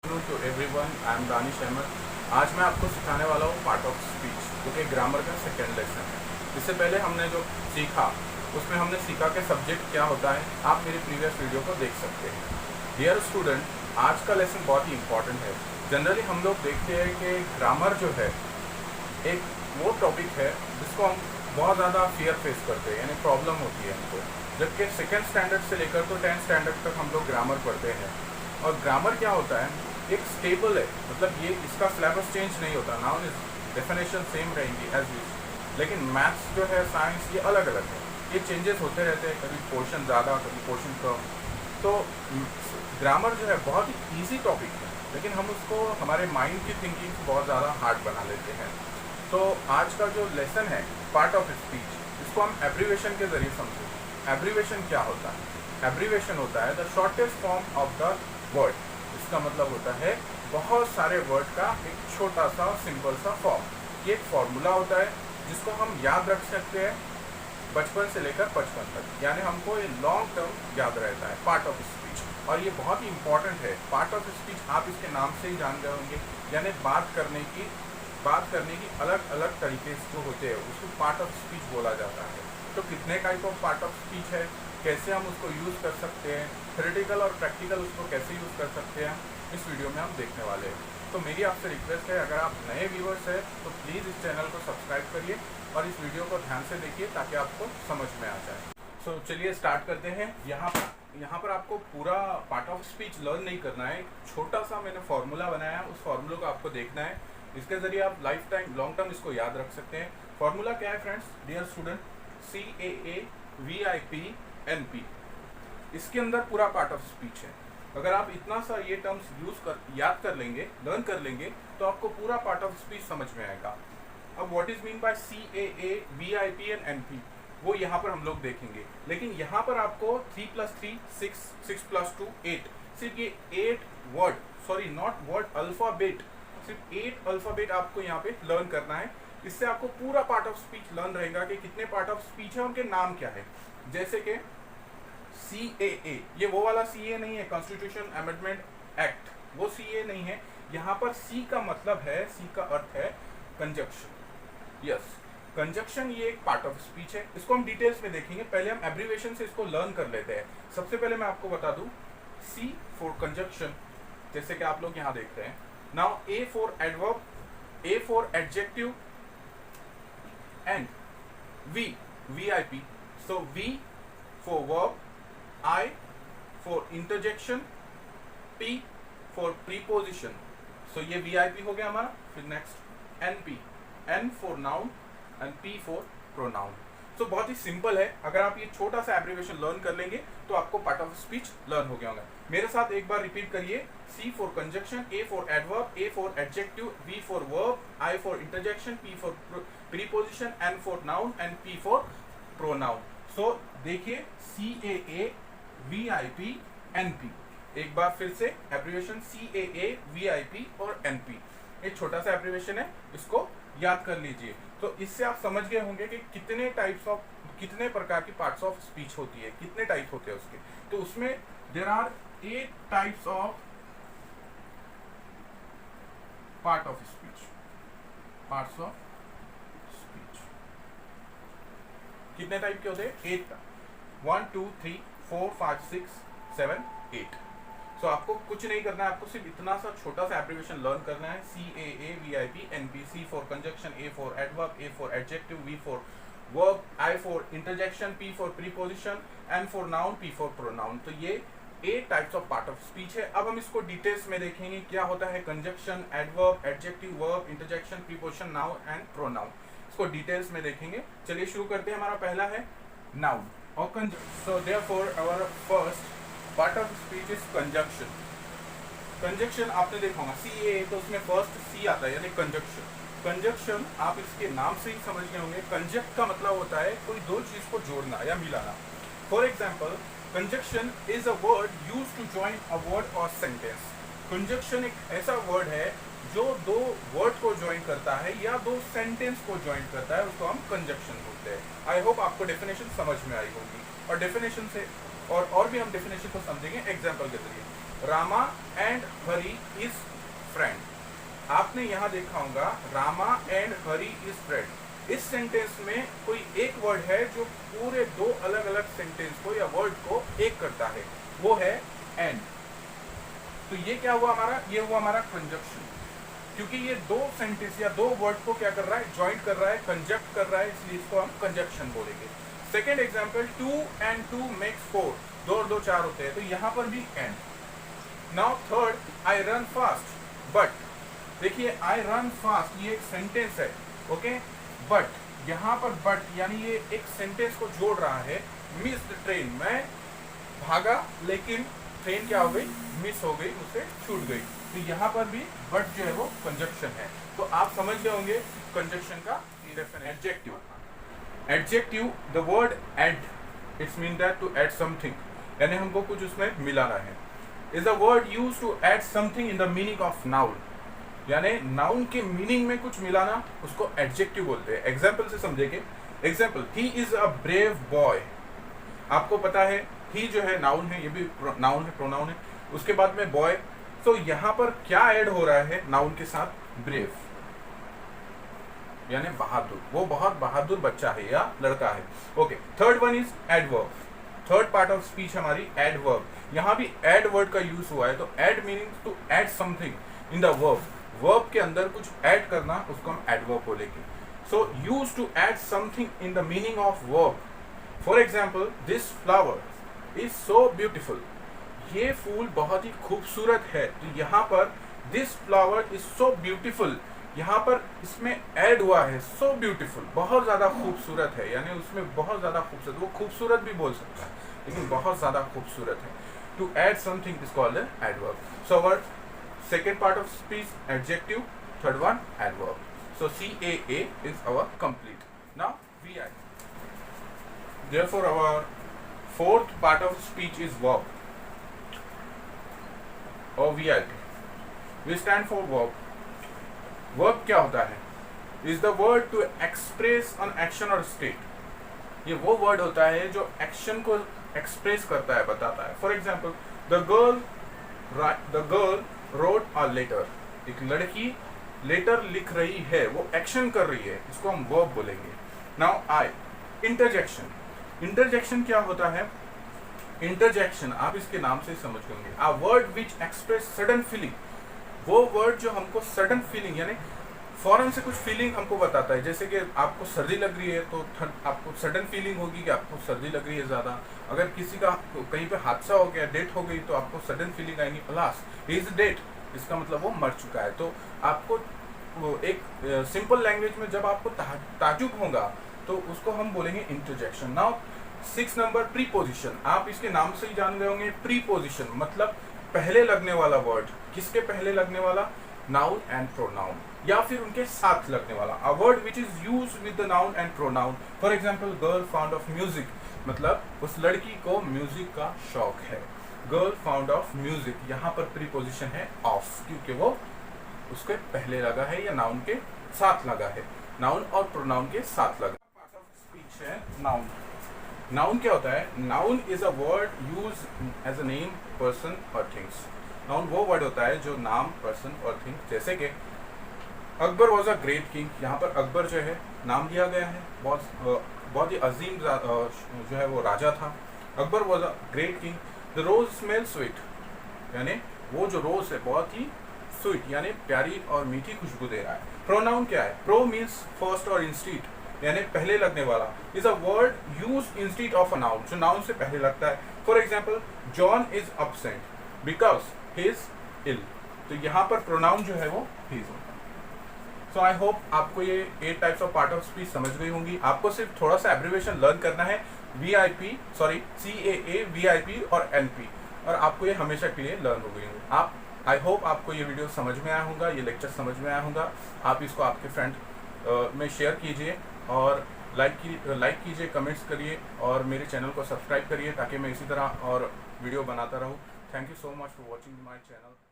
To everyone, I am Danish Ahmed. आज मैं आपको सिखाने वाला हूँ पार्ट ऑफ स्पीच, जो कि ग्रामर का सेकेंड लेसन है। इससे पहले हमने जो सीखा उसमें हमने सीखा कि सब्जेक्ट क्या होता है। आप मेरी प्रीवियस वीडियो को देख सकते हैं। डियर स्टूडेंट, आज का लेसन बहुत ही इंपॉर्टेंट है। जनरली हम लोग देखते हैं कि ग्रामर जो है एक वो टॉपिक है जिसको हम बहुत ज़्यादा फियर फेस करते हैं, यानी प्रॉब्लम होती है हमको। जबकि सेकेंड स्टैंडर्ड से लेकर तो 10th स्टैंडर्ड तक हम लोग ग्रामर पढ़ते हैं। और ग्रामर क्या होता है, एक स्टेबल है, मतलब ये इसका सिलेबस चेंज नहीं होता। नाउन इज डेफिनेशन सेम रहेंगी एज यूज, लेकिन मैथ्स जो है, साइंस, ये अलग अलग है। ये चेंजेस होते रहते हैं, कभी पोर्शन ज़्यादा, कभी पोर्शन कम। तो ग्रामर जो है बहुत ही ईजी टॉपिक है, लेकिन हम उसको हमारे माइंड की थिंकिंग को बहुत ज़्यादा हार्ड बना लेते हैं। तो आज का जो लेसन है पार्ट ऑफ स्पीच, इसको हम एब्रीवेशन के ज़रिए समझेंगे। एब्रीवेशन क्या होता है? एब्रीवेशन होता है the shortest form of the word. इसका मतलब होता है बहुत सारे वर्ड का एक छोटा सा सिंपल सा फॉर्म। ये एक फॉर्मूला होता है जिसको हम याद रख सकते हैं बचपन से लेकर 55 तक, यानी हमको ये लॉन्ग टर्म याद रहता है, पार्ट ऑफ स्पीच। और ये बहुत ही इंपॉर्टेंट है। पार्ट ऑफ स्पीच आप इसके नाम से ही जान गए होंगे, यानी बात करने की अलग अलग तरीके जो होते हैं उसको पार्ट ऑफ स्पीच बोला जाता है। तो कितने type of part of speech है, कैसे हम उसको यूज़ कर सकते हैं, थ्योरेटिकल और प्रैक्टिकल उसको कैसे यूज़ कर सकते हैं, इस वीडियो में हम देखने वाले हैं। तो मेरी आपसे रिक्वेस्ट है, अगर आप नए व्यूअर्स हैं तो प्लीज़ इस चैनल को सब्सक्राइब करिए और इस वीडियो को ध्यान से देखिए ताकि आपको समझ में आ जाए। सो चलिए स्टार्ट करते हैं। यहाँ पर आपको पूरा पार्ट ऑफ स्पीच लर्न नहीं करना है। छोटा सा मैंने फॉर्मूला बनाया, उस फॉर्मूले को आपको देखना है। इसके ज़रिए आप लाइफ टाइम लॉन्ग टर्म इसको याद रख सकते हैं। फॉर्मूला क्या है friends, dear student? CAA VIP NP। इसके अंदर पूरा पार्ट ऑफ स्पीच है। अगर आप इतना सा ये टर्म्स याद कर लेंगे, लर्न कर लेंगे, तो आपको पूरा पार्ट ऑफ स्पीच समझ में आएगा। अब what is mean by CAA VIP and NP, वो यहाँ पर हम लोग देखेंगे। लेकिन यहाँ पर आपको 3+3 6, 6+2 8, सिर्फ ये 8 word, sorry not word, alphabet, सिर्फ 8 अल्फाबेट आपको यहाँ पे लर्न करना है। इससे आपको पूरा पार्ट ऑफ स्पीच लर्न रहेगा कि कितने पार्ट ऑफ स्पीच है, उनके नाम क्या है। जैसे कि CAA, ये वो वाला CA नहीं है, कॉन्स्टिट्यूशन अमेंडमेंट एक्ट, वो CA नहीं है। यहाँ पर C का मतलब है, C का अर्थ है कंजक्शन। यस, कंजक्शन ये एक पार्ट ऑफ स्पीच है। इसको हम डिटेल्स में देखेंगे, पहले हम एब्रीवेशन से इसको लर्न कर लेते हैं। सबसे पहले मैं आपको बता दूं, C फॉर कंजक्शन, जैसे कि आप लोग यहाँ देखते हैं। Now A for adverb, A for adjective, and VIP. So V for verb, I for interjection, P for preposition. So ये VIP हो गया हमारा। फिर next NP, N for noun and P for pronoun. तो बहुत ही सिंपल है। अगर आप ये छोटा सा एब्रीवेशन लर्न कर लेंगे तो आपको पार्ट ऑफ स्पीच लर्न हो गया होगा। मेरे साथ एक बार रिपीट करिए। C for conjunction, A for adverb, A for adjective, V for verb, I for interjection, P for preposition, N for noun and P for pronoun. So देखिए, CAA VIP NP। एक बार फिर से एब्रीवेशन CAA VIP और NP। एक छोटा सा abbreviation है, इसको याद कर लीजिए। तो इससे आप समझ गए होंगे कि कितने प्रकार की पार्ट्स ऑफ स्पीच होती है, कितने टाइप होते हैं उसके। तो उसमें there are 8 types of part of speech, parts of speech. कितने टाइप के होते हैं? 8। 1 2 3 4 5 6 7 8। सो आपको कुछ नहीं करना है, आपको सिर्फ इतना सा छोटा सा एब्रीवेशन लर्न करना है। CAA VIP NP। C for conjunction, A for adverb, A for adjective, V for verb, I for interjection, P for preposition, N for noun, P for pronoun. तो ये 8 types of part of speech है। अब हम इसको details में देखेंगे, क्या होता है conjunction, adverb, adjective, verb, interjection, preposition, noun and pronoun. इसको डिटेल्स में देखेंगे। चलिए शुरू करते हैं। हमारा पहला है नाउन और conjunction. So therefore our first part of speech is conjunction. Conjunction आपने देखा होगा CAA, तो उसमें फर्स्ट C आता है, यानी कंजक्शन। कंजक्शन आप इसके नाम से ही समझ गए होंगे। कंजक्ट का मतलब होता है कोई दो चीज को जोड़ना या मिलाना। For example, conjunction is a word use to join a word और सेंटेंस। कंजक्शन एक ऐसा वर्ड है जो दो वर्ड को ज्वाइन करता है या दो सेंटेंस को ज्वाइन करता है, उसको हम कंजक्शन बोलते हैं। आई होप आपको डेफिनेशन समझ में आई होगी। और डेफिनेशन से और भी हम डेफिनेशन को समझेंगे एग्जाम्पल के जरिए। Rama and Hari is friend. आपने यहाँ देखा होगा Rama and Hari is friend. इस सेंटेंस में कोई एक वर्ड है जो पूरे दो अलग अलग सेंटेंस को या वर्ड को एक करता है, वो है एंड। तो ये क्या हुआ हमारा, ये हुआ हमारा कंजक्शन, क्योंकि ये दो सेंटेंस या दो वर्ड को क्या कर रहा है, ज्वाइंट कर रहा है, कंजक्ट कर रहा है, इसलिए इसको हम कंजक्शन बोलेंगे। सेकेंड एग्जाम्पल, 2 and 2 makes 4, 2 और 2 4 होते हैं, तो यहाँ पर भी and. Now third, I run fast but, देखिए आई रन फास्ट ये एक सेंटेंस है, ओके, बट यहाँ पर बट यानी ये एक सेंटेंस को जोड़ रहा है, मिस द ट्रेन, मैं भागा लेकिन ट्रेन क्या हो गई, मिस हो गई, मुझसे छूट गई। तो यहाँ पर भी बट जो है वो कंजक्शन है। तो आप समझ गए होंगे कंजक्शन का definition. Adjective, adjective the word add, it's mean that to add something, यानी हमको कुछ उसमें मिलाना है। Is a word use to add something in the meaning of noun, यानी नाउन के मीनिंग में कुछ मिलाना, उसको एडजेक्टिव बोलते हैं। एग्जाम्पल से समझेंगे। Example, he is a brave boy. आपको पता है ही जो है नाउन है, ये भी नाउन है, प्रोनाउन है, उसके बाद में बॉय। तो यहाँ पर क्या ऐड हो रहा है नाउन के साथ, ब्रेव, यानी बहादुर, वो बहुत बहादुर बच्चा है या लड़का है। Okay, third one is adverb. Third part of speech हमारी एडवर्ब। यहाँ भी एड वर्ड का यूज हुआ है, तो ad meaning to add something in the verb, verb के अंदर कुछ ऐड करना, उसको हम एडवर्ब बोलेंगे। So use to add something in the meaning of verb. For example, this flower is so beautiful, ये फूल बहुत ही खूबसूरत है। तो यहाँ पर this flower is so beautiful, यहाँ पर इसमें ऐड हुआ है सो ब्यूटिफुल, बहुत ज्यादा खूबसूरत है, यानी उसमें बहुत ज्यादा खूबसूरत, वो खूबसूरत भी बोल सकता है लेकिन बहुत ज्यादा खूबसूरत है। To add something is called adverb. So our second part of speech adjective, third one adverb. So CAA is our complete. Now VI. Therefore our fourth part of speech is verb or VIP. We stand for verb. Verb क्या होता है? Is the word to express an action or state. ये वो word होता है जो action को express करता है, बताता है। For example, the girl wrote a letter, एक लड़की लेटर लिख रही है, वो एक्शन कर रही है, इसको हम वर्ब बोलेंगे। Now I, interjection. इंटरजेक्शन क्या होता है? इंटरजेक्शन आप इसके नाम से समझ लेंगे, a word which express sudden feeling, वो वर्ड जो हमको सडन फीलिंग यानी फौरन से कुछ फीलिंग हमको बताता है। जैसे कि आपको सर्दी लग रही है तो आपको सडन फीलिंग होगी कि आपको सर्दी लग रही है ज़्यादा। अगर किसी का कहीं पे हादसा हो गया, डेथ हो गई, तो आपको सडन फीलिंग आएंगी, अलास ही इज डेड, इसका मतलब वो मर चुका है। तो आपको वो एक सिंपल लैंग्वेज में जब आपको ताजुब होगा तो उसको हम बोलेंगे इंटरजेक्शन। Now 6 number, preposition. आप इसके नाम से ही जान गए होंगे, प्रीपोजिशन मतलब पहले लगने वाला वर्ड। किसके पहले लगने वाला? नाउन एंड प्रोनाउन, या फिर उनके साथ लगने वाला। A word which is use with the noun and pronoun. For example, girl found of music, मतलब उस लड़की को म्यूजिक का शौक है। गर्ल फाउंड ऑफ म्यूजिक, यहाँ पर प्रीपोजिशन है ऑफ, क्योंकि वो उसके पहले लगा है या नाउन के साथ लगा है, नाउन और प्रोनाउन के साथ लगा। पार्ट ऑफ स्पीच है नाउन। नाउन क्या होता है? Noun is a word use as a name, person और थिंग्स। नाउन वो वर्ड होता है जो नाम, पर्सन और थिंग, जैसे कि Akbar was a great king, यहाँ पर अकबर जो है नाम लिया गया है, बहुत ही अजीम जो है वो राजा था। Akbar was a great king. The rose smell sweet, यानी वो जो रोज है बहुत ही स्वीट यानी प्यारी और मीठी खुशबू दे रहा है। प्रोनाउन क्या है? प्रो मीन्स फर्स्ट और इंस्टीट, यानी पहले लगने वाला। Is a word use instead of a noun, जो नाउन से पहले लगता है। For example, John is absent because he is ill, तो यहाँ पर प्रोनाउन जो है वो ही होता है। सो आई होप आपको ये 8 types of part of speech समझ गई होंगी। आपको सिर्फ थोड़ा सा एब्रिविएशन लर्न करना है, CAA, VIP और NP, और आपको ये हमेशा के लिए लर्न हो गई होंगी। आई होप आपको ये वीडियो समझ में आया होगा, ये लेक्चर समझ में आया होगा। आप इसको आपके फ्रेंड में शेयर कीजिए और लाइक कीजिए, कमेंट्स करिए और मेरे चैनल को सब्सक्राइब करिए ताकि मैं इसी तरह और वीडियो बनाता रहूँ। Thank you so much for watching my channel.